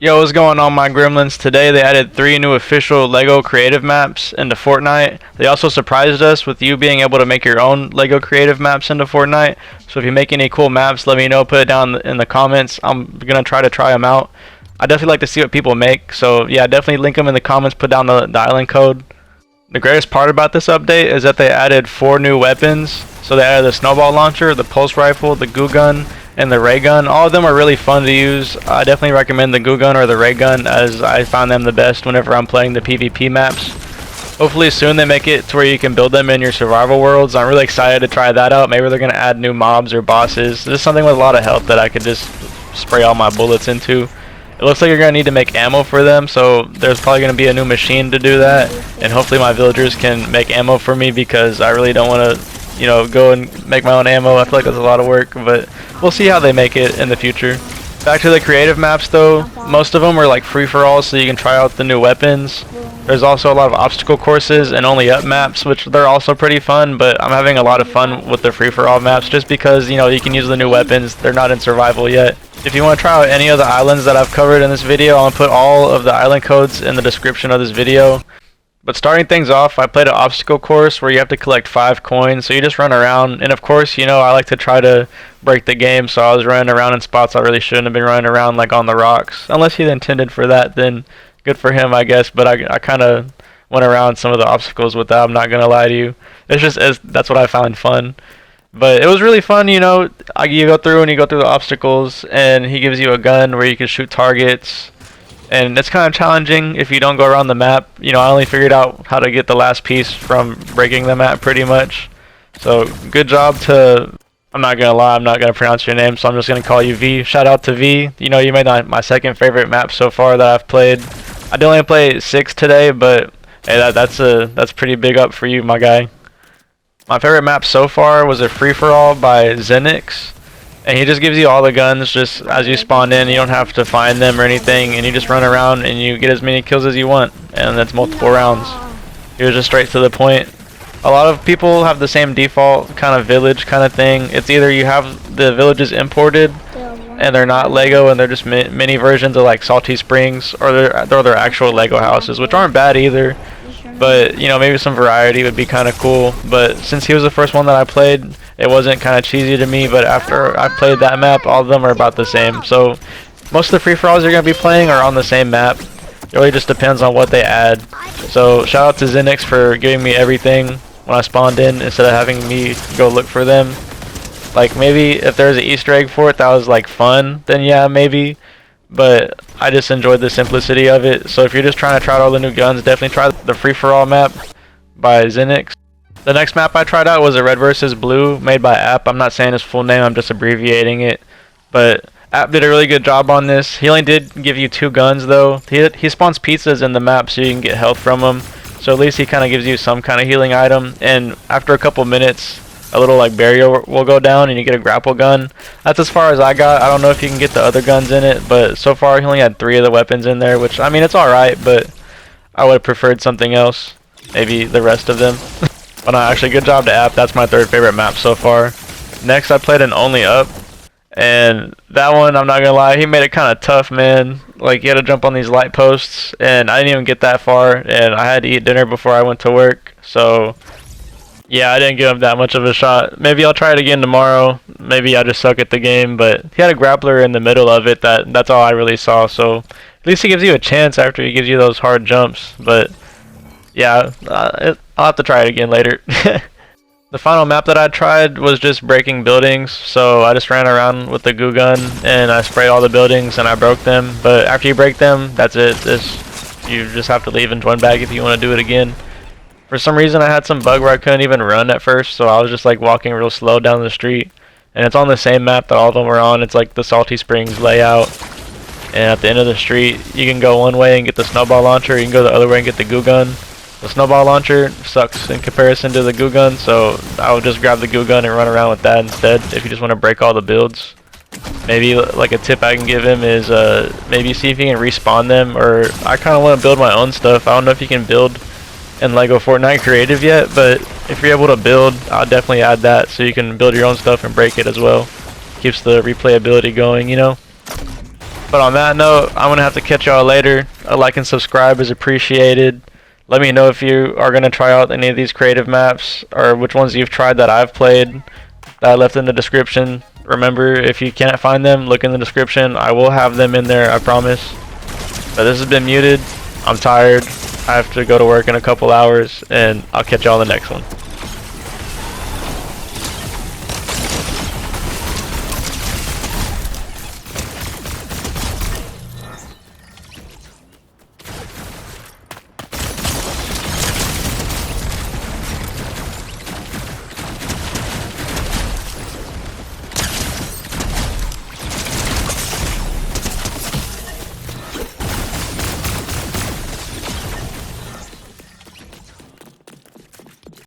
Yo, what's going on, my gremlins? Today they added 3 new official LEGO creative maps into Fortnite. They also surprised us with you being able to make your own LEGO creative maps into Fortnite. So if you make any cool maps, let me know, put it down in the comments. I'm gonna try them out. I definitely like to see what people make, so yeah, definitely link them in the comments, put down the island code. The greatest part about this update is that they added 4 new weapons. So they added the snowball launcher, the pulse rifle, the goo gun, and the ray gun. All of them are really fun to use. I definitely recommend the goo gun or the ray gun, as I found them the best whenever I'm playing the PvP maps. Hopefully soon they make it to where you can build them in your survival worlds. I'm really excited to try that out. Maybe they're going to add new mobs or bosses. This is something with a lot of health that I could just spray all my bullets into. It looks like you're going to need to make ammo for them, so there's probably going to be a new machine to do that. And hopefully my villagers can make ammo for me, because I really don't want to, go and make my own ammo. I feel like that's a lot of work, but we'll see how they make it in the future. Back to the creative maps though, most of them are like free-for-all, so you can try out the new weapons. There's also a lot of obstacle courses and only up maps, which they're also pretty fun, but I'm having a lot of fun with the free-for-all maps just because, you can use the new weapons. They're not in survival yet. If you want to try out any of the islands that I've covered in this video, I'm going to put all of the island codes in the description of this video. But starting things off, I played an obstacle course where you have to collect 5 coins, so you just run around. And of course, I like to try to break the game, so I was running around in spots I really shouldn't have been running around, like on the rocks. Unless he intended for that, then good for him, I guess. But I kind of went around some of the obstacles with that, I'm not going to lie to you. That's what I found fun. But it was really fun, you go through and you go through the obstacles, and he gives you a gun where you can shoot targets. And it's kind of challenging if you don't go around the map. I only figured out how to get the last piece from breaking the map pretty much. So good job to, I'm not going to lie, I'm not going to pronounce your name, so I'm just going to call you V. Shout out to V. You made my second favorite map so far that I've played. I did only play 6 today, but hey, that's pretty big up for you, my guy. My favorite map so far was a free-for-all by Zenix. And he just gives you all the guns just as you spawn in. You don't have to find them or anything, and you just run around and you get as many kills as you want, and that's multiple rounds. He was just straight to the point. A lot of people have the same default kind of village kind of thing. It's either you have the villages imported and they're not Lego and they're just mini versions of like Salty Springs, or they're actual Lego houses, which aren't bad either. But maybe some variety would be kind of cool. But since he was the first one that I played, it wasn't kind of cheesy to me. But after I played that map, all of them are about the same. So most of the free-for-alls you're going to be playing are on the same map. It really just depends on what they add. So shout out to Zenix for giving me everything when I spawned in, instead of having me go look for them. Like, maybe if there's an Easter egg for it that was like fun, then yeah, maybe. But I just enjoyed the simplicity of it. So if you're just trying to try out all the new guns, definitely try the free-for-all map by Zenix. The next map I tried out was a Red vs. Blue made by App. I'm not saying his full name, I'm just abbreviating it. But App did a really good job on this. He only did give you 2 guns though. He spawns pizzas in the map so you can get health from them. So at least he kind of gives you some kind of healing item. And after a couple minutes, a little like barrier will go down and you get a grapple gun. That's as far as I got. I don't know if you can get the other guns in it, but so far he only had 3 of the weapons in there, which, I mean, it's alright, but I would have preferred something else. Maybe the rest of them. But no, actually, good job to App. That's my 3rd favorite map so far. Next, I played an Only Up, and that one, I'm not gonna lie, he made it kind of tough, man. Like, you had to jump on these light posts, and I didn't even get that far, and I had to eat dinner before I went to work, so yeah, I didn't give him that much of a shot. Maybe I'll try it again tomorrow. Maybe I just suck at the game, but he had a grappler in the middle of it. That's all I really saw, so at least he gives you a chance after he gives you those hard jumps. But yeah, I'll have to try it again later. The final map that I tried was just breaking buildings, so I just ran around with the goo gun and I sprayed all the buildings and I broke them. But after you break them, that's it. You just have to leave and join back if you want to do it again. For some reason I had some bug where I couldn't even run at first, so I was just like walking real slow down the street. And it's on the same map that all of them were on. It's like the Salty Springs layout. And at the end of the street, you can go one way and get the snowball launcher, you can go the other way and get the goo gun. The snowball launcher sucks in comparison to the goo gun, so I would just grab the goo gun and run around with that instead if you just want to break all the builds. Maybe like a tip I can give him is maybe see if you can respawn them, or I kind of want to build my own stuff. I don't know if you can build in LEGO Fortnite Creative yet, but if you're able to build, I'll definitely add that so you can build your own stuff and break it as well. Keeps the replayability going, But on that note, I'm going to have to catch y'all later. A like and subscribe is appreciated. Let me know if you are going to try out any of these creative maps, or which ones you've tried that I've played that I left in the description. Remember, if you can't find them, look in the description. I will have them in there, I promise. But this has been Muted. I'm tired. I have to go to work in a couple hours, and I'll catch y'all in the next one.